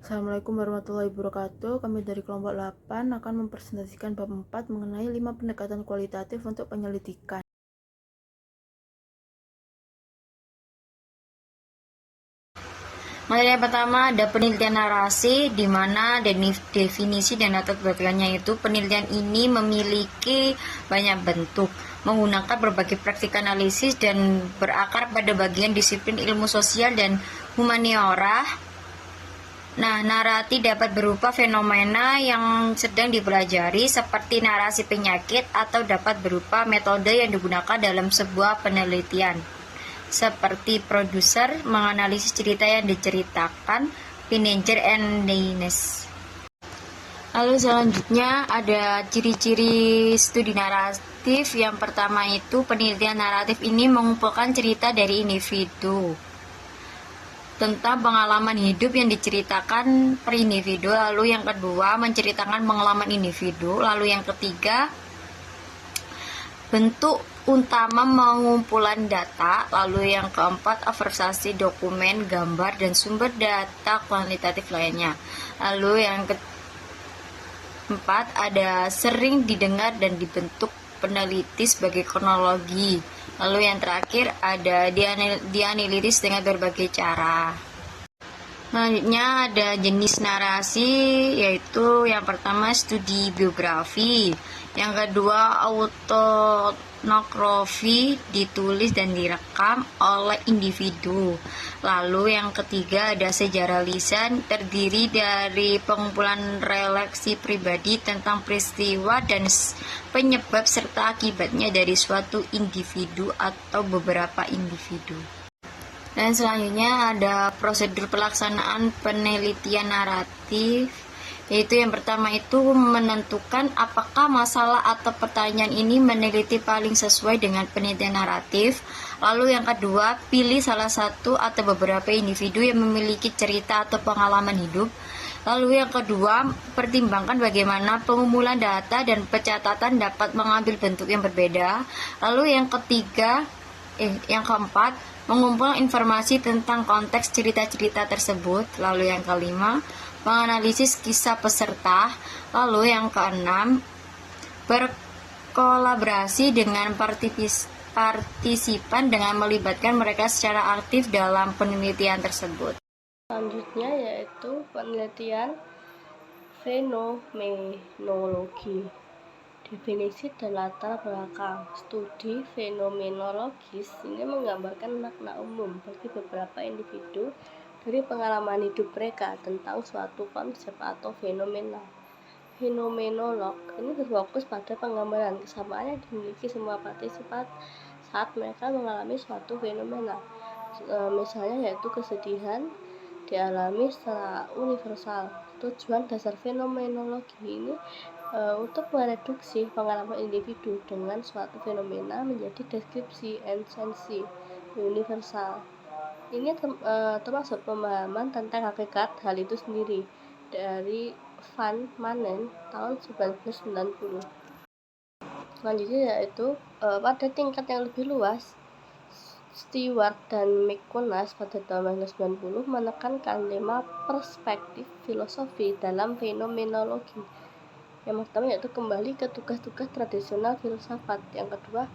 Assalamualaikum warahmatullahi wabarakatuh. Kami dari kelompok 8 akan mempresentasikan bab 4 mengenai 5 pendekatan kualitatif untuk penyelidikan. Materi yang pertama ada penelitian narasi, di mana definisi dan latar belakangnya itu penelitian ini memiliki banyak bentuk, menggunakan berbagai praktik analisis dan berakar pada bagian disiplin ilmu sosial dan humaniora. Nah, narasi dapat berupa fenomena yang sedang dipelajari seperti narasi penyakit atau dapat berupa metode yang digunakan dalam sebuah penelitian. Seperti produser menganalisis cerita yang diceritakan, Pinninger and Dines. Lalu selanjutnya ada ciri-ciri studi naratif. Yang pertama itu penelitian naratif ini mengumpulkan cerita dari individu tentang pengalaman hidup yang diceritakan per individu. Lalu yang kedua menceritakan pengalaman individu. Lalu yang ketiga bentuk utama pengumpulan data. Lalu yang keempat observasi dokumen, gambar, dan sumber data kuantitatif lainnya. Lalu yang keempat ada sering didengar dan dibentuk peneliti sebagai kronologi. Lalu yang terakhir ada dianalisis dengan berbagai cara. Selanjutnya ada jenis narasi, yaitu yang pertama studi biografi, yang kedua autonografi, ditulis dan direkam oleh individu. Lalu yang ketiga ada sejarah lisan, terdiri dari pengumpulan refleksi pribadi tentang peristiwa dan penyebab serta akibatnya dari suatu individu atau beberapa individu. Dan selanjutnya ada prosedur pelaksanaan penelitian naratif, yaitu yang pertama itu menentukan apakah masalah atau pertanyaan ini meneliti paling sesuai dengan penelitian naratif. Lalu yang kedua, pilih salah satu atau beberapa individu yang memiliki cerita atau pengalaman hidup. Lalu yang kedua, pertimbangkan bagaimana pengumpulan data dan pencatatan dapat mengambil bentuk yang berbeda. Lalu yang keempat, mengumpulkan informasi tentang konteks cerita-cerita tersebut. Lalu yang kelima, menganalisis kisah peserta. Lalu yang keenam, berkolaborasi dengan partisipan dengan melibatkan mereka secara aktif dalam penelitian tersebut. Selanjutnya yaitu penelitian fenomenologi. Definisi dan latar belakang. Studi fenomenologis ini menggambarkan makna umum bagi beberapa individu dari pengalaman hidup mereka tentang suatu konsep atau fenomena. Fenomenolog ini berfokus pada penggambaran kesamaan yang dimiliki semua partisipan saat mereka mengalami suatu fenomena. Misalnya yaitu kesedihan dialami secara universal. Tujuan dasar fenomenologi ini untuk mereduksi pengalaman individu dengan suatu fenomena menjadi deskripsi esensi universal. Ini termasuk pemahaman tentang hakikat hal itu sendiri dari Van Manen tahun 1990. Selanjutnya yaitu pada tingkat yang lebih luas, Stewart dan McConas pada tahun 1990 menekankan 5 perspektif filosofi dalam fenomenologi. Yang pertama yaitu kembali ke tugas-tugas tradisional filsafat. Yang kedua,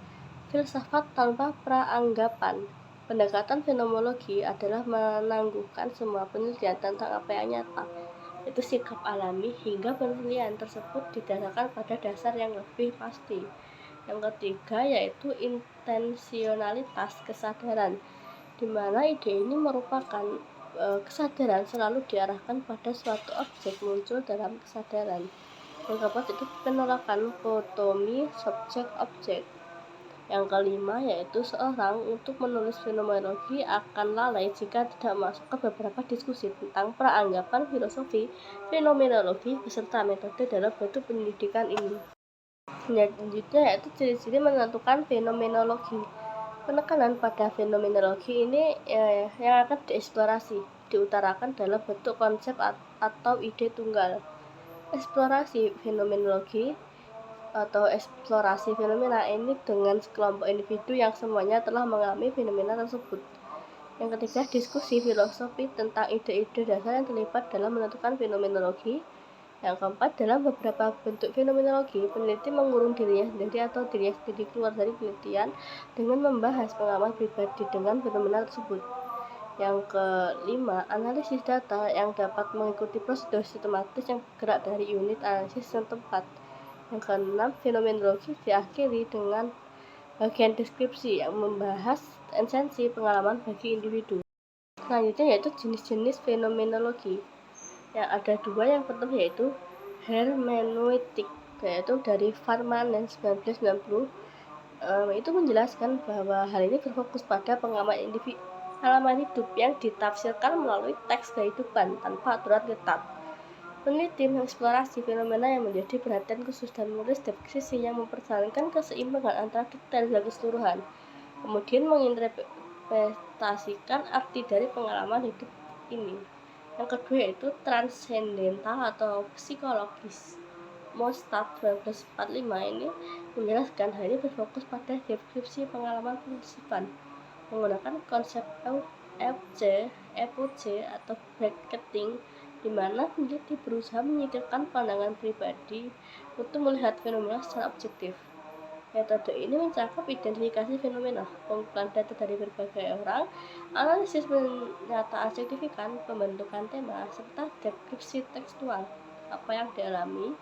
filsafat tanpa praanggapan. Pendekatan fenomenologi adalah menangguhkan semua penelitian tentang apa yang nyata, yaitu sikap alami, hingga penelitian tersebut didasarkan pada dasar yang lebih pasti. Yang ketiga yaitu intensionalitas kesadaran, di mana ide ini merupakan kesadaran selalu diarahkan pada suatu objek muncul dalam kesadaran. Yang keempat itu penolakan dikotomi subjek-objek. Yang kelima yaitu seorang untuk menulis fenomenologi akan lalai jika tidak masuk ke beberapa diskusi tentang peranggapan filosofi fenomenologi beserta metode dalam bentuk pendidikan ini. Selanjutnya yaitu ciri-ciri menentukan fenomenologi. Penekanan pada fenomenologi ini yang akan dieksplorasi diutarakan dalam bentuk konsep atau ide tunggal. Eksplorasi fenomenologi atau eksplorasi fenomena ini dengan sekelompok individu yang semuanya telah mengalami fenomena tersebut. Yang ketiga, diskusi filosofi tentang ide-ide dasar yang terlibat dalam menentukan fenomenologi. Yang keempat, dalam beberapa bentuk fenomenologi, peneliti mengurung dirinya sendiri atau dirinya sendiri keluar dari penelitian dengan membahas pengalaman pribadi dengan fenomena tersebut. Yang kelima, analisis data yang dapat mengikuti prosedur sistematis yang bergerak dari unit analisis yang tepat. Yang keenam, fenomenologi diakhiri dengan bagian deskripsi yang membahas esensi pengalaman bagi individu. Selanjutnya yaitu jenis-jenis fenomenologi. Yang ada dua, yang pertama yaitu hermeneutik, yaitu dari Farmanen 1990. Itu menjelaskan bahwa hal ini berfokus pada pengalaman hidup yang ditafsirkan melalui teks kehidupan tanpa aturan ketat. Peneliti mengeksplorasi fenomena yang menjadi perhatian khusus dan menulis deskripsi yang mempertahankan keseimbangan antara detail dan keseluruhan. Kemudian menginterpretasikan arti dari pengalaman hidup ini. Yang kedua yaitu transendental atau psikologis. Mostad 1945 ini menjelaskan hal ini berfokus pada deskripsi pengalaman partisipan menggunakan konsep FUC atau bracketing, di mana peneliti berusaha menyingkirkan pandangan pribadi untuk melihat fenomena secara objektif. Metode ini mencakup identifikasi fenomena, pengumpulan data dari berbagai orang, analisis pernyataan signifikan, pembentukan tema, serta deskripsi tekstual apa yang dialami,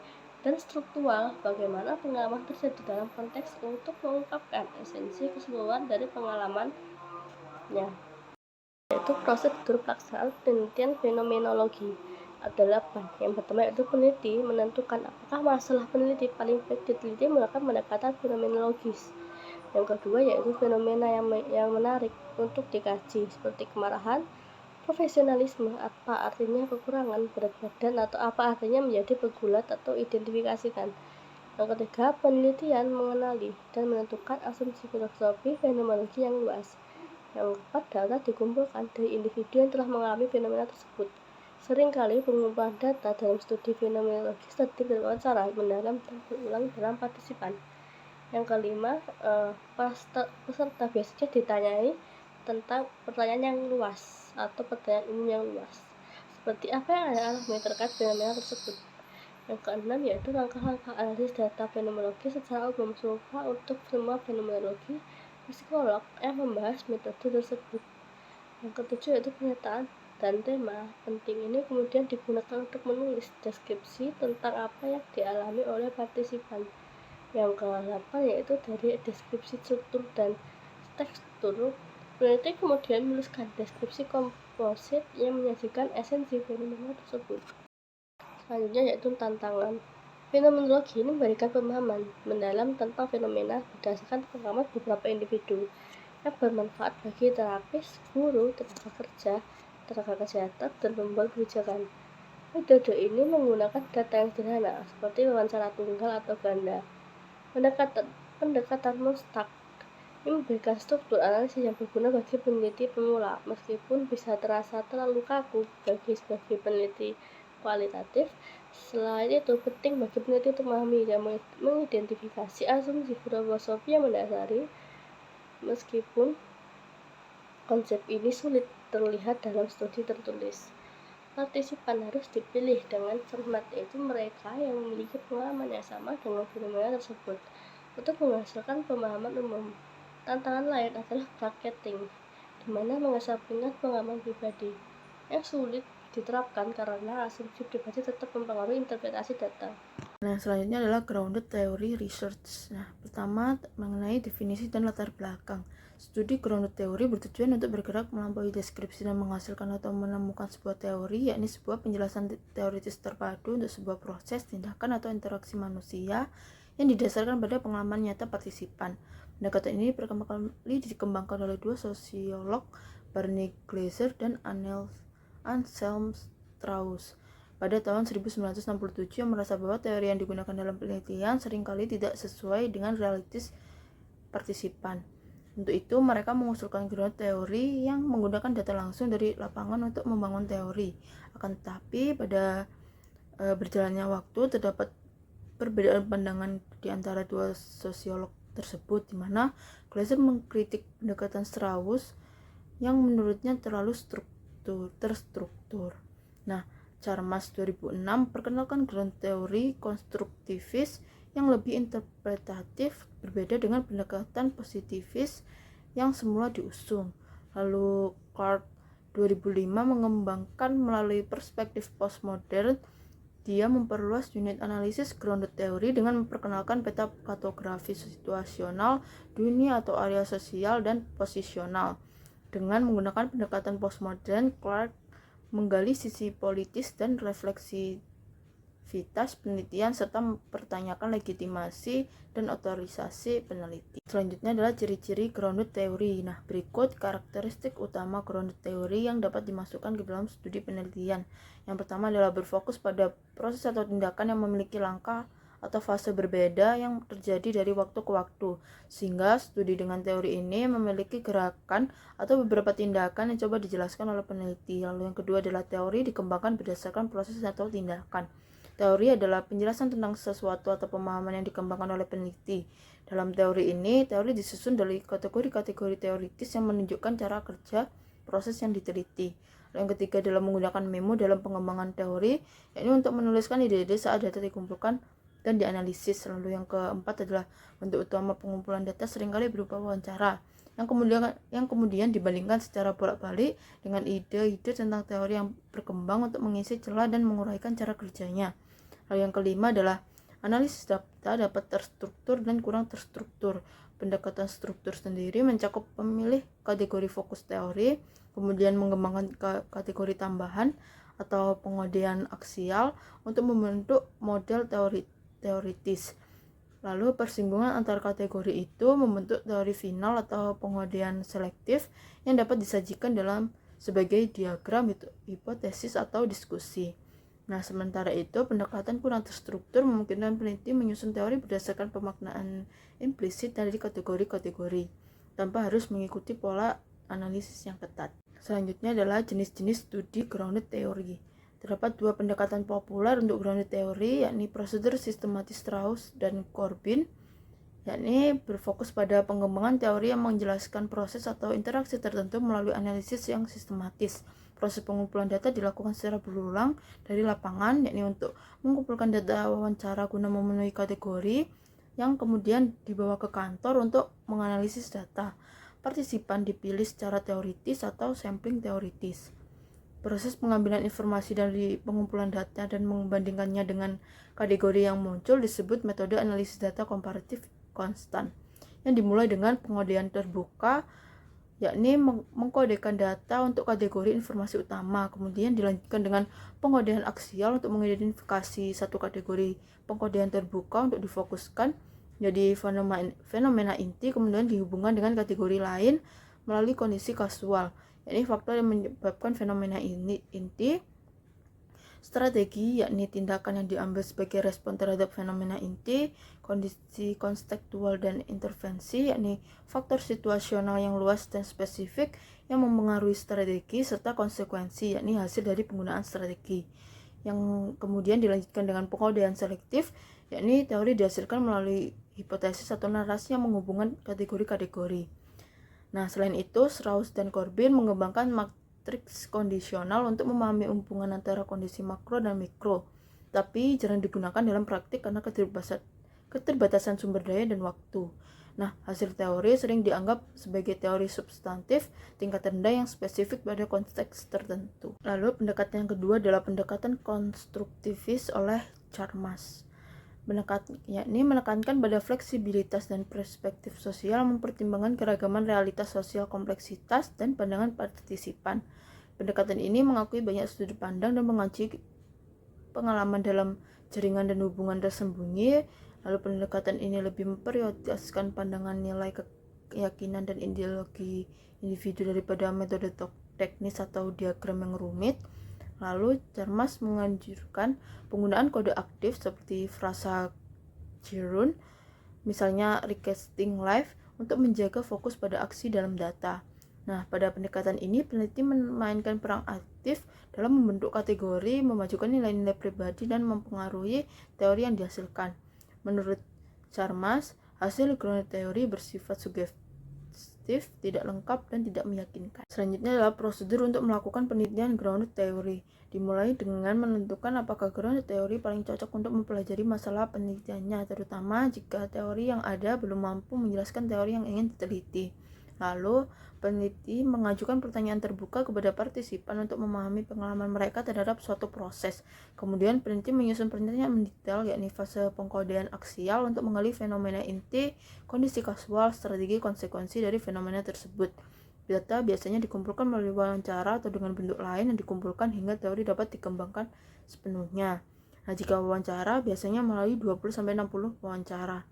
dan struktural bagaimana pengalaman tersebut dalam konteks untuk mengungkapkan esensi keseluruhan dari pengalamannya. Yaitu prosedur pelaksanaan penelitian fenomenologi ada 8. Yang pertama yaitu peneliti menentukan apakah masalah peneliti paling baik diteliti menggunakan pendekatan fenomenologis. Yang kedua yaitu fenomena yang menarik untuk dikaji seperti kemarahan, profesionalisme, apa artinya kekurangan berat badan, atau apa artinya menjadi pegulat atau identifikasikan. Yang ketiga, penelitian mengenali dan menentukan asumsi filosofi fenomenologi yang luas. Yang keempat, data dikumpulkan dari individu yang telah mengalami fenomena tersebut. Seringkali pengumpulan data dalam studi fenomenologi terdiri dari wawancara mendalam dan berulang dalam partisipan. Yang kelima, peserta biasanya ditanyai tentang pertanyaan yang luas atau pertanyaan umum yang luas, seperti apa yang Anda alami terkait fenomena tersebut. Yang keenam yaitu langkah-langkah analisis data fenomenologi secara umum serupa untuk semua fenomenologi psikolog yang membahas metode tersebut. Yang ketujuh yaitu pernyataan dan tema penting ini kemudian digunakan untuk menulis deskripsi tentang apa yang dialami oleh partisipan. Yang ke-8 yaitu dari deskripsi struktur dan tekstur, peneliti kemudian menuliskan deskripsi komposit yang menyajikan esensi fenomena tersebut. Selanjutnya yaitu tantangan. Fenomenologi ini memberikan pemahaman mendalam tentang fenomena berdasarkan pengalaman beberapa individu yang bermanfaat bagi terapis, guru, tenaga kerja, tenaga kesehatan, dan pembuat kebijakan. Metode ini menggunakan data yang sederhana seperti wawancara tunggal atau ganda. Pendekatan Mostad ini memberikan struktur analisis yang berguna bagi peneliti pemula, meskipun bisa terasa terlalu kaku sebagai peneliti kualitatif. Selain itu, penting bagi peneliti untuk memahami dan mengidentifikasi asumsi filosofi yang mendasari, meskipun konsep ini sulit terlihat dalam studi tertulis. Partisipan harus dipilih dengan cermat, yaitu mereka yang memiliki pengalaman yang sama dengan fenomena tersebut, untuk menghasilkan pemahaman umum. Tantangan lain adalah bracketing, di mana mengesampingkan pengalaman pribadi yang sulit diterapkan karena asumsi pribadi tetap mempengaruhi interpretasi data. Nah, selanjutnya adalah grounded theory research. Nah, pertama mengenai definisi dan latar belakang. Studi grounded theory bertujuan untuk bergerak melampaui deskripsi dan menghasilkan atau menemukan sebuah teori, yakni sebuah penjelasan teoritis terpadu untuk sebuah proses, tindakan, atau interaksi manusia yang didasarkan pada pengalaman nyata partisipan. Pendekatan ini pertama kali dikembangkan oleh dua sosiolog, Barney Glaser dan Anselm Strauss pada tahun 1967, yang merasa bahwa teori yang digunakan dalam penelitian seringkali tidak sesuai dengan realitas partisipan. Untuk itu, mereka mengusulkan grounded teori yang menggunakan data langsung dari lapangan untuk membangun teori. Akan tetapi, pada berjalannya waktu terdapat perbedaan pandangan di antara dua sosiolog tersebut, di mana Glaser mengkritik pendekatan Strauss yang menurutnya terlalu terstruktur. Nah, Charmas 2006 perkenalkan ground teori konstruktivis yang lebih interpretatif, berbeda dengan pendekatan positivis yang semula diusung. Lalu Clark 2005 mengembangkan melalui perspektif postmodern. Dia memperluas unit analisis grounded theory dengan memperkenalkan peta kartografi situasional, dunia atau area sosial dan posisional. Dengan menggunakan pendekatan postmodern, Clark menggali sisi politis dan refleksivitas penelitian serta mempertanyakan legitimasi dan otorisasi peneliti. Selanjutnya adalah ciri-ciri grounded theory. Nah, berikut karakteristik utama grounded theory yang dapat dimasukkan ke dalam studi penelitian. Yang pertama adalah berfokus pada proses atau tindakan yang memiliki langkah atau fase berbeda yang terjadi dari waktu ke waktu, sehingga studi dengan teori ini memiliki gerakan atau beberapa tindakan yang coba dijelaskan oleh peneliti. Lalu yang kedua adalah teori dikembangkan berdasarkan proses atau tindakan. Teori adalah penjelasan tentang sesuatu atau pemahaman yang dikembangkan oleh peneliti. Dalam teori ini, teori disusun dari kategori-kategori teoritis yang menunjukkan cara kerja proses yang diteliti. Lalu yang ketiga adalah menggunakan memo dalam pengembangan teori, yaitu untuk menuliskan ide-ide saat data dikumpulkan dan dianalisis. Lalu yang keempat adalah bentuk utama pengumpulan data seringkali berupa wawancara yang kemudian dibandingkan secara bolak-balik dengan ide-ide tentang teori yang berkembang untuk mengisi celah dan menguraikan cara kerjanya. Lalu yang kelima adalah analisis data dapat terstruktur dan kurang terstruktur. Pendekatan struktur sendiri mencakup pemilih kategori fokus teori, kemudian mengembangkan kategori tambahan atau pengodean aksial untuk membentuk model teoritis. Lalu persinggungan antar kategori itu membentuk teori final atau pengodean selektif yang dapat disajikan dalam sebagai diagram hipotesis atau diskusi. Nah, sementara itu pendekatan kurang terstruktur memungkinkan peneliti menyusun teori berdasarkan pemaknaan implisit dari kategori-kategori tanpa harus mengikuti pola analisis yang ketat. Selanjutnya adalah jenis-jenis studi grounded theory. Terdapat dua pendekatan populer untuk grounded theory, yakni prosedur sistematis Strauss dan Corbin, yakni berfokus pada pengembangan teori yang menjelaskan proses atau interaksi tertentu melalui analisis yang sistematis. Proses pengumpulan data dilakukan secara berulang dari lapangan, yakni untuk mengumpulkan data wawancara guna memenuhi kategori yang kemudian dibawa ke kantor untuk menganalisis data. Partisipan dipilih secara teoritis atau sampling teoritis. Proses pengambilan informasi dari pengumpulan data dan membandingkannya dengan kategori yang muncul disebut metode analisis data komparatif konstan, yang dimulai dengan pengodean terbuka, yakni mengkodekan data untuk kategori informasi utama, kemudian dilanjutkan dengan pengodean aksial untuk mengidentifikasi satu kategori pengkodean terbuka untuk difokuskan jadi fenomena inti, kemudian dihubungkan dengan kategori lain melalui kondisi kasual, yakni faktor yang menyebabkan fenomena inti. Strategi, yakni tindakan yang diambil sebagai respon terhadap fenomena inti. Kondisi kontekstual dan intervensi, yakni faktor situasional yang luas dan spesifik yang mempengaruhi strategi, serta konsekuensi, yakni hasil dari penggunaan strategi. Yang kemudian dilanjutkan dengan pengodean selektif, yakni teori dihasilkan melalui hipotesis atau narasi yang menghubungkan kategori-kategori. Nah, selain itu, Strauss dan Corbin mengembangkan matriks kondisional untuk memahami hubungan antara kondisi makro dan mikro, tapi jarang digunakan dalam praktik karena keterbatasan sumber daya dan waktu. Nah, hasil teori sering dianggap sebagai teori substantif tingkat rendah yang spesifik pada konteks tertentu. Lalu pendekatan yang kedua adalah pendekatan konstruktivis oleh Charmas. Yakni menekankan pada fleksibilitas dan perspektif sosial, mempertimbangkan keragaman realitas sosial, kompleksitas, dan pandangan partisipan. Pendekatan ini mengakui banyak sudut pandang dan mengaji pengalaman dalam jaringan dan hubungan tersembunyi. Lalu pendekatan ini lebih memprioritaskan pandangan nilai, keyakinan, dan ideologi individu daripada metode teknis atau diagram yang rumit. Lalu Charmas menganjurkan penggunaan kode aktif seperti frasa Gerund, misalnya requesting live, untuk menjaga fokus pada aksi dalam data. Nah, pada pendekatan ini peneliti memainkan peran aktif dalam membentuk kategori, memajukan nilai-nilai pribadi, dan mempengaruhi teori yang dihasilkan. Menurut Charmas, hasil grounded theory bersifat sugestif selektif, tidak lengkap, dan tidak meyakinkan. Selanjutnya adalah prosedur untuk melakukan penelitian grounded theory. Dimulai dengan menentukan apakah grounded theory paling cocok untuk mempelajari masalah penelitiannya, terutama jika teori yang ada belum mampu menjelaskan teori yang ingin diteliti. Lalu, peneliti mengajukan pertanyaan terbuka kepada partisipan untuk memahami pengalaman mereka terhadap suatu proses. Kemudian, peneliti menyusun pertanyaan mendetail, yakni fase pengkodean aksial untuk menggali fenomena inti, kondisi kasual, strategi, konsekuensi dari fenomena tersebut. Data biasanya dikumpulkan melalui wawancara atau dengan bentuk lain yang dikumpulkan hingga teori dapat dikembangkan sepenuhnya. Nah, jika wawancara, biasanya melalui 20-60 wawancara.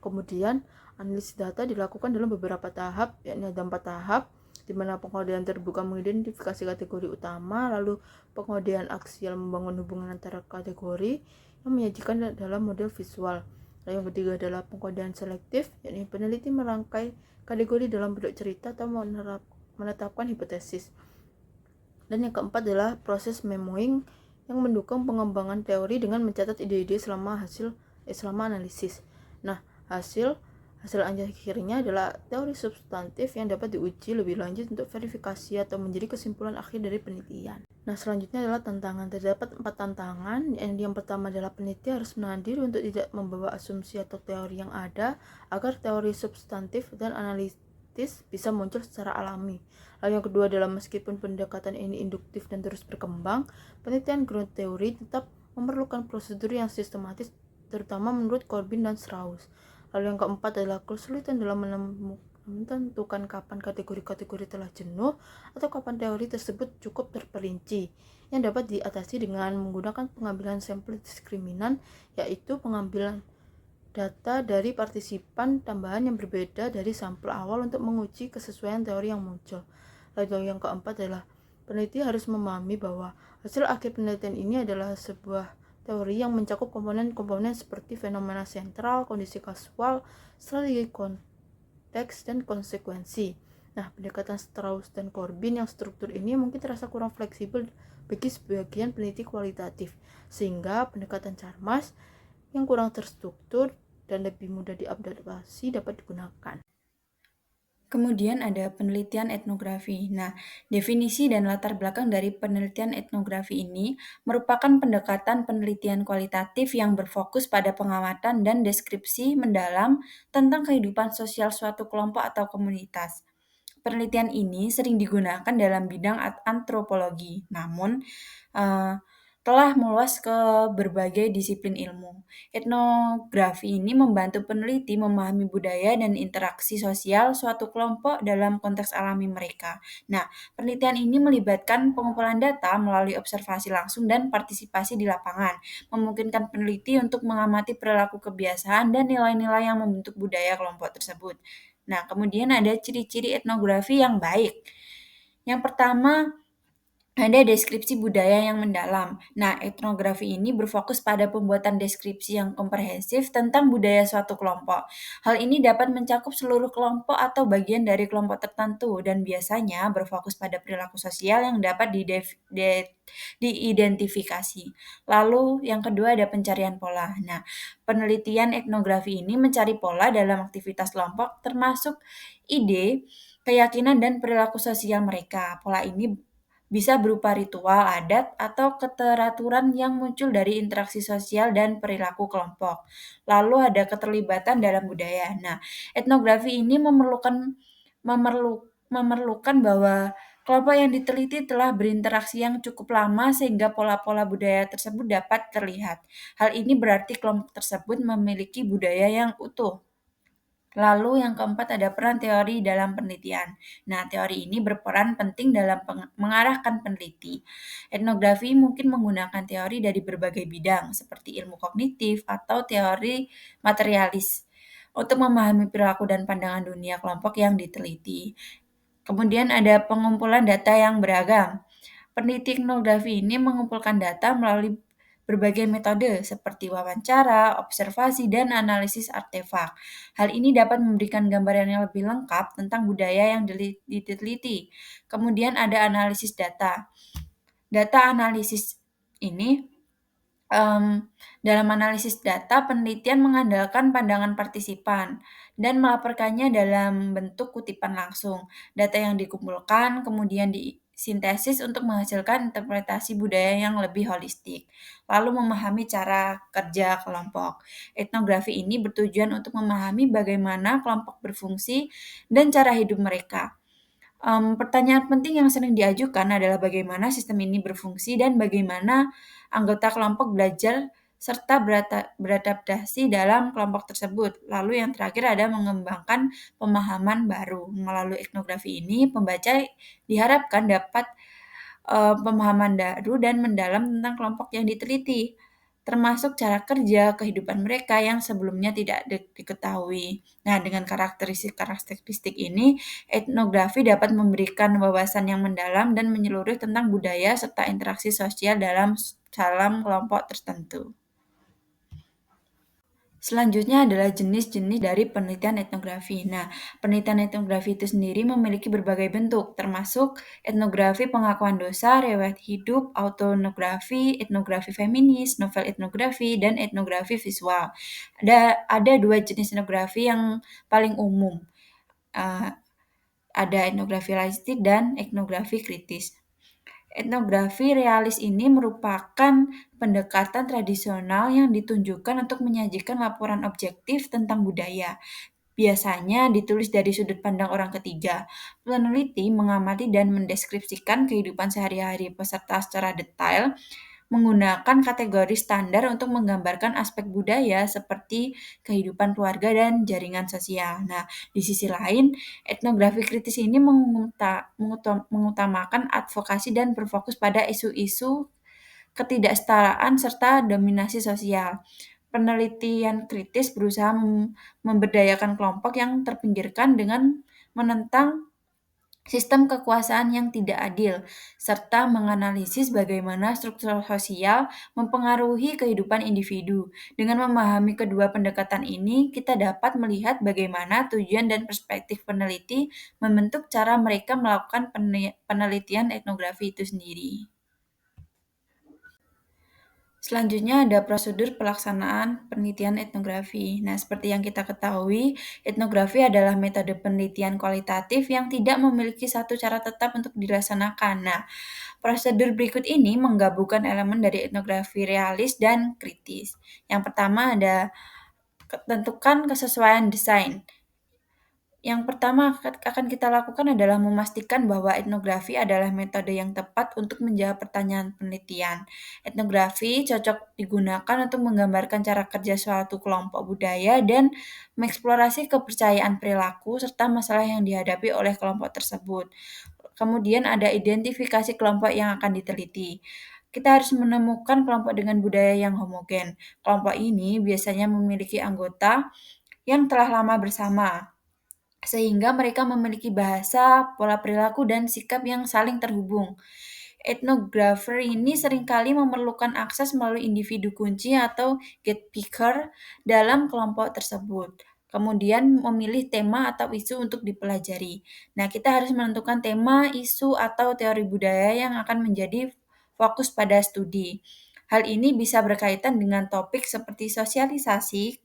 Kemudian, analisis data dilakukan dalam beberapa tahap, yakni ada 4 tahap, di mana pengodean terbuka mengidentifikasi kategori utama, lalu pengodean aksial membangun hubungan antara kategori yang menyajikan dalam model visual. Lalu yang ketiga adalah pengodean selektif, yakni peneliti merangkai kategori dalam bentuk cerita atau menetapkan hipotesis. Dan yang keempat adalah proses memoing yang mendukung pengembangan teori dengan mencatat ide-ide selama analisis. Nah, hasil akhirnya adalah teori substantif yang dapat diuji lebih lanjut untuk verifikasi atau menjadi kesimpulan akhir dari penelitian. Nah, selanjutnya adalah tantangan. Terdapat 4 tantangan. Yang pertama adalah peneliti harus menahan diri untuk tidak membawa asumsi atau teori yang ada agar teori substantif dan analitis bisa muncul secara alami. Lalu yang kedua adalah meskipun pendekatan ini induktif dan terus berkembang, penelitian ground theory tetap memerlukan prosedur yang sistematis, terutama menurut Corbin dan Strauss. Lalu yang keempat adalah kesulitan dalam menentukan kapan kategori-kategori telah jenuh atau kapan teori tersebut cukup terperinci, yang dapat diatasi dengan menggunakan pengambilan sampel diskriminan, yaitu pengambilan data dari partisipan tambahan yang berbeda dari sampel awal untuk menguji kesesuaian teori yang muncul. Lalu yang keempat adalah peneliti harus memahami bahwa hasil akhir penelitian ini adalah sebuah teori yang mencakup komponen-komponen seperti fenomena sentral, kondisi kasual, strategi konteks, dan konsekuensi. Nah, pendekatan Strauss dan Corbin yang struktur ini mungkin terasa kurang fleksibel bagi sebagian peneliti kualitatif, sehingga pendekatan Chalmers yang kurang terstruktur dan lebih mudah diadaptasi dapat digunakan. Kemudian ada penelitian etnografi. Nah, definisi dan latar belakang dari penelitian etnografi ini merupakan pendekatan penelitian kualitatif yang berfokus pada pengamatan dan deskripsi mendalam tentang kehidupan sosial suatu kelompok atau komunitas. Penelitian ini sering digunakan dalam bidang antropologi, namun telah meluas ke berbagai disiplin ilmu. Etnografi ini membantu peneliti memahami budaya dan interaksi sosial suatu kelompok dalam konteks alami mereka. Nah, penelitian ini melibatkan pengumpulan data melalui observasi langsung dan partisipasi di lapangan, memungkinkan peneliti untuk mengamati perilaku kebiasaan dan nilai-nilai yang membentuk budaya kelompok tersebut. Nah, kemudian ada ciri-ciri etnografi yang baik. Yang pertama, ada deskripsi budaya yang mendalam. Nah, etnografi ini berfokus pada pembuatan deskripsi yang komprehensif tentang budaya suatu kelompok. Hal ini dapat mencakup seluruh kelompok atau bagian dari kelompok tertentu dan biasanya berfokus pada perilaku sosial yang dapat diidentifikasi. Lalu, yang kedua ada pencarian pola. Nah, penelitian etnografi ini mencari pola dalam aktivitas kelompok termasuk ide, keyakinan, dan perilaku sosial mereka. Pola ini bisa berupa ritual, adat, atau keteraturan yang muncul dari interaksi sosial dan perilaku kelompok. Lalu ada keterlibatan dalam budaya. Nah, etnografi ini memerlukan bahwa kelompok yang diteliti telah berinteraksi yang cukup lama sehingga pola-pola budaya tersebut dapat terlihat. Hal ini berarti kelompok tersebut memiliki budaya yang utuh. Lalu yang keempat ada peran teori dalam penelitian. Nah, teori ini berperan penting dalam mengarahkan peneliti. Etnografi mungkin menggunakan teori dari berbagai bidang, seperti ilmu kognitif atau teori materialis, untuk memahami perilaku dan pandangan dunia kelompok yang diteliti. Kemudian ada pengumpulan data yang beragam. Peneliti etnografi ini mengumpulkan data melalui berbagai metode seperti wawancara, observasi, dan analisis artefak. Hal ini dapat memberikan gambaran yang lebih lengkap tentang budaya yang diteliti. Kemudian ada analisis data. Data analisis ini Dalam analisis data, penelitian mengandalkan pandangan partisipan dan melaporkannya dalam bentuk kutipan langsung. Data yang dikumpulkan kemudian disintesis untuk menghasilkan interpretasi budaya yang lebih holistik, lalu memahami cara kerja kelompok. Etnografi ini bertujuan untuk memahami bagaimana kelompok berfungsi dan cara hidup mereka. Pertanyaan penting yang sering diajukan adalah bagaimana sistem ini berfungsi dan bagaimana anggota kelompok belajar serta beradaptasi dalam kelompok tersebut. Lalu yang terakhir ada mengembangkan pemahaman baru. Melalui etnografi ini, pembaca diharapkan dapat pemahaman baru dan mendalam tentang kelompok yang diteliti, termasuk cara kerja, kehidupan mereka yang sebelumnya tidak diketahui. Nah, dengan karakteristik-karakteristik ini, etnografi dapat memberikan wawasan yang mendalam dan menyeluruh tentang budaya serta interaksi sosial dalam kelompok tertentu. Selanjutnya adalah jenis-jenis dari penelitian etnografi. Nah, penelitian etnografi itu sendiri memiliki berbagai bentuk, termasuk etnografi pengakuan dosa, riwayat hidup, autoetnografi, etnografi feminis, novel etnografi, dan etnografi visual. Ada dua jenis etnografi yang paling umum. Ada etnografi realistik dan etnografi kritis. Etnografi realis ini merupakan pendekatan tradisional yang ditunjukkan untuk menyajikan laporan objektif tentang budaya. Biasanya ditulis dari sudut pandang orang ketiga. Peneliti mengamati dan mendeskripsikan kehidupan sehari-hari peserta secara detail, menggunakan kategori standar untuk menggambarkan aspek budaya seperti kehidupan keluarga dan jaringan sosial. Nah, di sisi lain, etnografi kritis ini mengutamakan advokasi dan berfokus pada isu-isu ketidaksetaraan serta dominasi sosial. Penelitian kritis berusaha memberdayakan kelompok yang terpinggirkan dengan menentang sistem kekuasaan yang tidak adil, serta menganalisis bagaimana struktur sosial mempengaruhi kehidupan individu. Dengan memahami kedua pendekatan ini, kita dapat melihat bagaimana tujuan dan perspektif peneliti membentuk cara mereka melakukan penelitian etnografi itu sendiri. Selanjutnya ada prosedur pelaksanaan penelitian etnografi. Nah, seperti yang kita ketahui, etnografi adalah metode penelitian kualitatif yang tidak memiliki satu cara tetap untuk dilaksanakan. Nah, prosedur berikut ini menggabungkan elemen dari etnografi realis dan kritis. Yang pertama ada tentukan kesesuaian desain. Yang pertama akan kita lakukan adalah memastikan bahwa etnografi adalah metode yang tepat untuk menjawab pertanyaan penelitian. Etnografi cocok digunakan untuk menggambarkan cara kerja suatu kelompok budaya dan mengeksplorasi kepercayaan perilaku serta masalah yang dihadapi oleh kelompok tersebut. Kemudian ada identifikasi kelompok yang akan diteliti. Kita harus menemukan kelompok dengan budaya yang homogen. Kelompok ini biasanya memiliki anggota yang telah lama bersama, sehingga mereka memiliki bahasa, pola perilaku, dan sikap yang saling terhubung. Etnografer ini seringkali memerlukan akses melalui individu kunci atau gatekeeper dalam kelompok tersebut. Kemudian memilih tema atau isu untuk dipelajari. Nah, kita harus menentukan tema, isu, atau teori budaya yang akan menjadi fokus pada studi. Hal ini bisa berkaitan dengan topik seperti sosialisasi,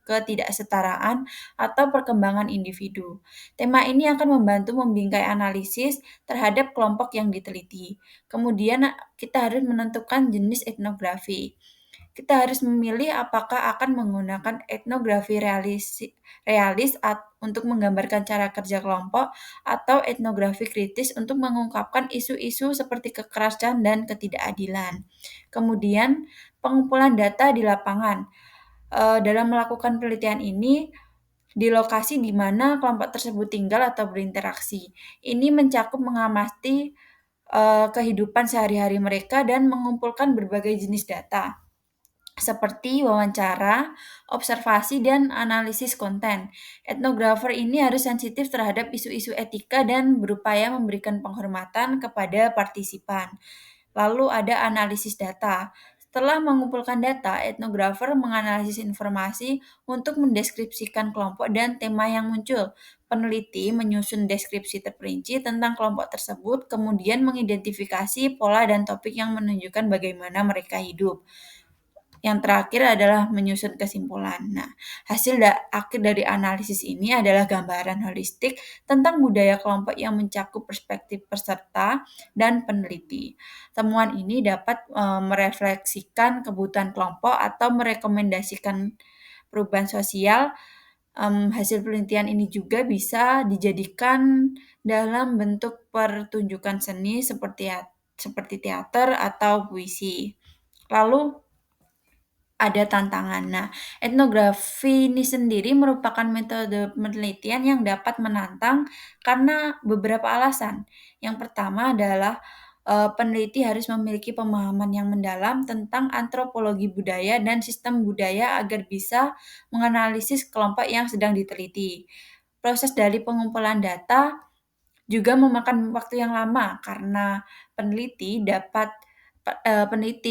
ketidaksetaraan, atau perkembangan individu. Tema ini akan membantu membingkai analisis terhadap kelompok yang diteliti. Kemudian kita harus menentukan jenis etnografi. Kita harus memilih apakah akan menggunakan etnografi realis untuk menggambarkan cara kerja kelompok atau etnografi kritis untuk mengungkapkan isu-isu seperti kekerasan dan ketidakadilan. Kemudian pengumpulan data di lapangan. Dalam melakukan penelitian ini, di lokasi di mana kelompok tersebut tinggal atau berinteraksi. Ini mencakup mengamati kehidupan sehari-hari mereka dan mengumpulkan berbagai jenis data seperti wawancara, observasi, dan analisis konten. Etnografer ini harus sensitif terhadap isu-isu etika dan berupaya memberikan penghormatan kepada partisipan. Lalu ada analisis data. Setelah mengumpulkan data, etnografer menganalisis informasi untuk mendeskripsikan kelompok dan tema yang muncul. Peneliti menyusun deskripsi terperinci tentang kelompok tersebut, kemudian mengidentifikasi pola dan topik yang menunjukkan bagaimana mereka hidup. Yang terakhir adalah menyusun kesimpulan. Nah, hasil akhir dari analisis ini adalah gambaran holistik tentang budaya kelompok yang mencakup perspektif peserta dan peneliti. Temuan ini dapat merefleksikan kebutuhan kelompok atau merekomendasikan perubahan sosial. Hasil penelitian ini juga bisa dijadikan dalam bentuk pertunjukan seni seperti teater atau puisi. Lalu ada tantangan. Nah, etnografi ini sendiri merupakan metode penelitian yang dapat menantang karena beberapa alasan. Yang pertama adalah peneliti harus memiliki pemahaman yang mendalam tentang antropologi budaya dan sistem budaya agar bisa menganalisis kelompok yang sedang diteliti. Proses dari pengumpulan data juga memakan waktu yang lama karena peneliti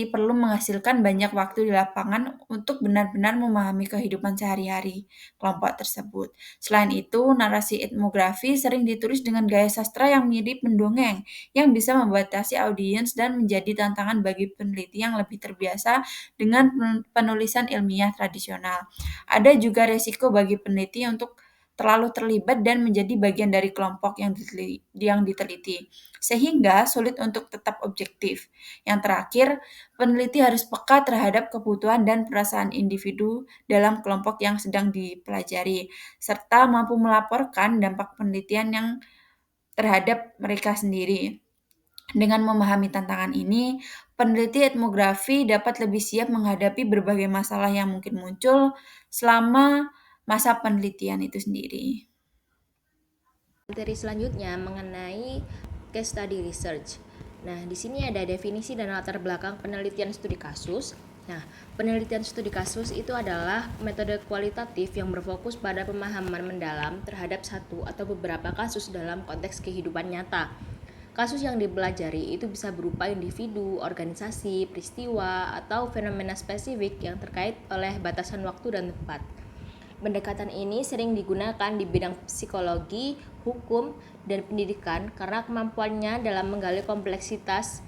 perlu menghasilkan banyak waktu di lapangan untuk benar-benar memahami kehidupan sehari-hari kelompok tersebut. Selain itu, narasi etnografi sering ditulis dengan gaya sastra yang mirip mendongeng, yang bisa membatasi audiens dan menjadi tantangan bagi peneliti yang lebih terbiasa dengan penulisan ilmiah tradisional. Ada juga resiko bagi peneliti untuk terlalu terlibat dan menjadi bagian dari kelompok yang diteliti, sehingga sulit untuk tetap objektif. Yang terakhir, peneliti harus peka terhadap kebutuhan dan perasaan individu dalam kelompok yang sedang dipelajari, serta mampu melaporkan dampak penelitian yang terhadap mereka sendiri. Dengan memahami tantangan ini, peneliti etnografi dapat lebih siap menghadapi berbagai masalah yang mungkin muncul selama masa penelitian itu sendiri. Materi selanjutnya mengenai case study research. Nah, di sini ada definisi dan latar belakang penelitian studi kasus. Nah, penelitian studi kasus itu adalah metode kualitatif yang berfokus pada pemahaman mendalam terhadap satu atau beberapa kasus dalam konteks kehidupan nyata. Kasus yang dipelajari itu bisa berupa individu, organisasi, peristiwa, atau fenomena spesifik yang terkait oleh batasan waktu dan tempat. Pendekatan ini sering digunakan di bidang psikologi, hukum, dan pendidikan karena kemampuannya dalam menggali kompleksitas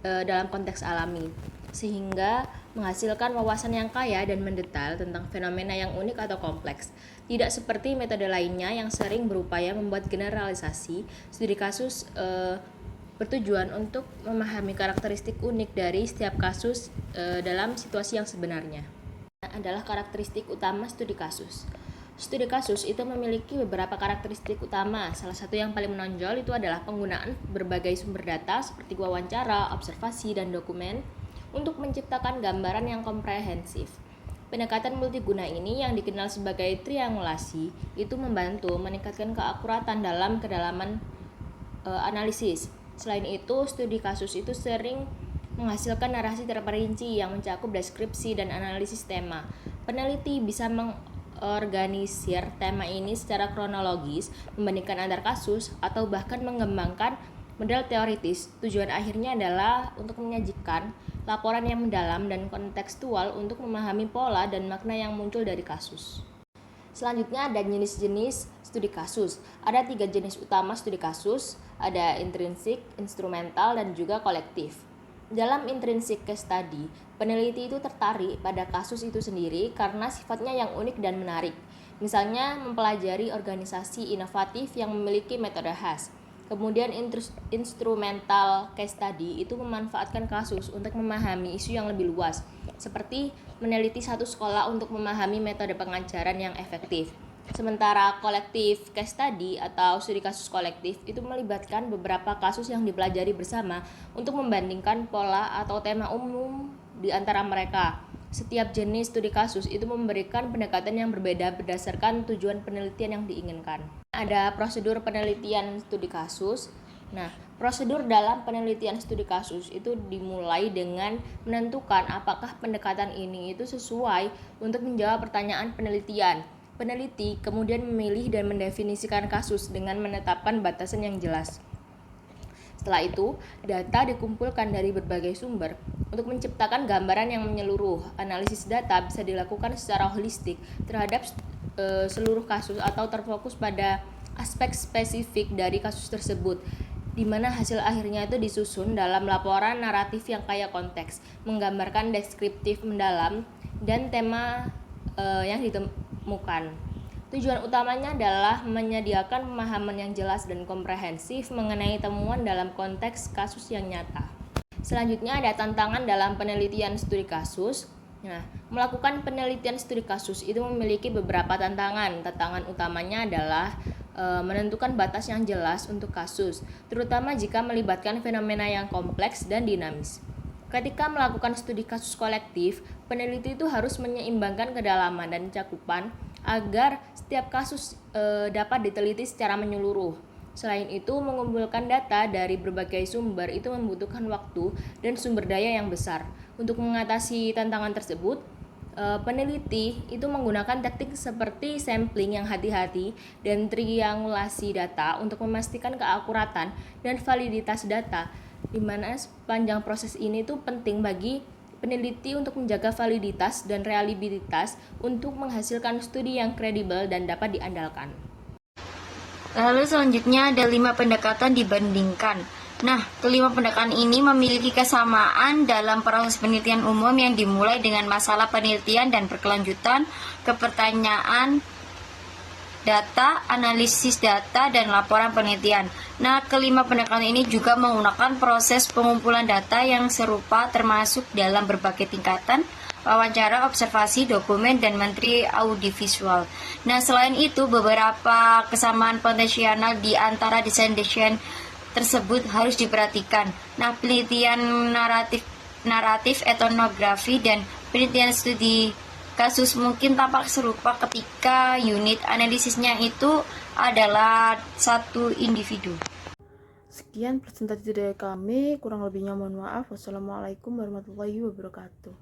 dalam konteks alami, sehingga menghasilkan wawasan yang kaya dan mendetail tentang fenomena yang unik atau kompleks. Tidak seperti metode lainnya yang sering berupaya membuat generalisasi, studi kasus bertujuan untuk memahami karakteristik unik dari setiap kasus dalam situasi yang sebenarnya. Adalah karakteristik utama studi kasus. Studi kasus itu memiliki beberapa karakteristik utama. Salah satu yang paling menonjol itu adalah penggunaan berbagai sumber data seperti wawancara, observasi, dan dokumen untuk menciptakan gambaran yang komprehensif. Pendekatan multiguna ini yang dikenal sebagai triangulasi itu membantu meningkatkan keakuratan dalam kedalaman analisis. Selain itu, studi kasus itu sering menghasilkan narasi terperinci yang mencakup deskripsi dan analisis tema. Peneliti bisa mengorganisir tema ini secara kronologis, membandingkan antar kasus, atau bahkan mengembangkan model teoritis. Tujuan akhirnya adalah untuk menyajikan laporan yang mendalam dan kontekstual untuk memahami pola dan makna yang muncul dari kasus. Selanjutnya ada jenis-jenis studi kasus. Ada 3 jenis utama studi kasus, ada intrinsik, instrumental, dan juga kolektif. Dalam intrinsic case study, peneliti itu tertarik pada kasus itu sendiri karena sifatnya yang unik dan menarik. Misalnya mempelajari organisasi inovatif yang memiliki metode khas. Kemudian instrumental case study itu memanfaatkan kasus untuk memahami isu yang lebih luas, seperti meneliti satu sekolah untuk memahami metode pengajaran yang efektif. Sementara kolektif case study atau studi kasus kolektif itu melibatkan beberapa kasus yang dipelajari bersama untuk membandingkan pola atau tema umum di antara mereka. Setiap jenis studi kasus itu memberikan pendekatan yang berbeda berdasarkan tujuan penelitian yang diinginkan. Ada prosedur penelitian studi kasus. Nah, prosedur dalam penelitian studi kasus itu dimulai dengan menentukan apakah pendekatan ini itu sesuai untuk menjawab pertanyaan penelitian. Peneliti kemudian memilih dan mendefinisikan kasus dengan menetapkan batasan yang jelas. Setelah itu, data dikumpulkan dari berbagai sumber untuk menciptakan gambaran yang menyeluruh. Analisis data bisa dilakukan secara holistik terhadap seluruh kasus atau terfokus pada aspek spesifik dari kasus tersebut. di mana hasil akhirnya itu disusun dalam laporan naratif yang kaya konteks, menggambarkan deskriptif mendalam dan tema yang ditemukan. Tujuan utamanya adalah menyediakan pemahaman yang jelas dan komprehensif mengenai temuan dalam konteks kasus yang nyata. Selanjutnya ada tantangan dalam penelitian studi kasus. Nah, melakukan penelitian studi kasus itu memiliki beberapa tantangan. Tantangan utamanya adalah menentukan batas yang jelas untuk kasus, terutama jika melibatkan fenomena yang kompleks dan dinamis. Ketika melakukan studi kasus kolektif, peneliti itu harus menyeimbangkan kedalaman dan cakupan agar setiap kasus dapat diteliti secara menyeluruh. Selain itu, mengumpulkan data dari berbagai sumber itu membutuhkan waktu dan sumber daya yang besar. Untuk mengatasi tantangan tersebut, peneliti itu menggunakan taktik seperti sampling yang hati-hati dan triangulasi data untuk memastikan keakuratan dan validitas data, di mana sepanjang proses ini tuh penting bagi peneliti untuk menjaga validitas dan reliabilitas untuk menghasilkan studi yang kredibel dan dapat diandalkan. Lalu selanjutnya ada 5 pendekatan dibandingkan. Nah, kelima pendekatan ini memiliki kesamaan dalam proses penelitian umum yang dimulai dengan masalah penelitian dan berkelanjutan ke pertanyaan data, analisis data, dan laporan penelitian. Nah, kelima pendekatan ini juga menggunakan proses pengumpulan data yang serupa termasuk dalam berbagai tingkatan, wawancara, observasi, dokumen, dan menteri audiovisual. Nah, selain itu, beberapa kesamaan potensial di antara desain-desain tersebut harus diperhatikan. Nah, penelitian naratif etnografi dan penelitian studi kasus mungkin tampak serupa ketika unit analisisnya itu adalah satu individu. Sekian presentasi dari kami, kurang lebihnya mohon maaf. Wassalamualaikum warahmatullahi wabarakatuh.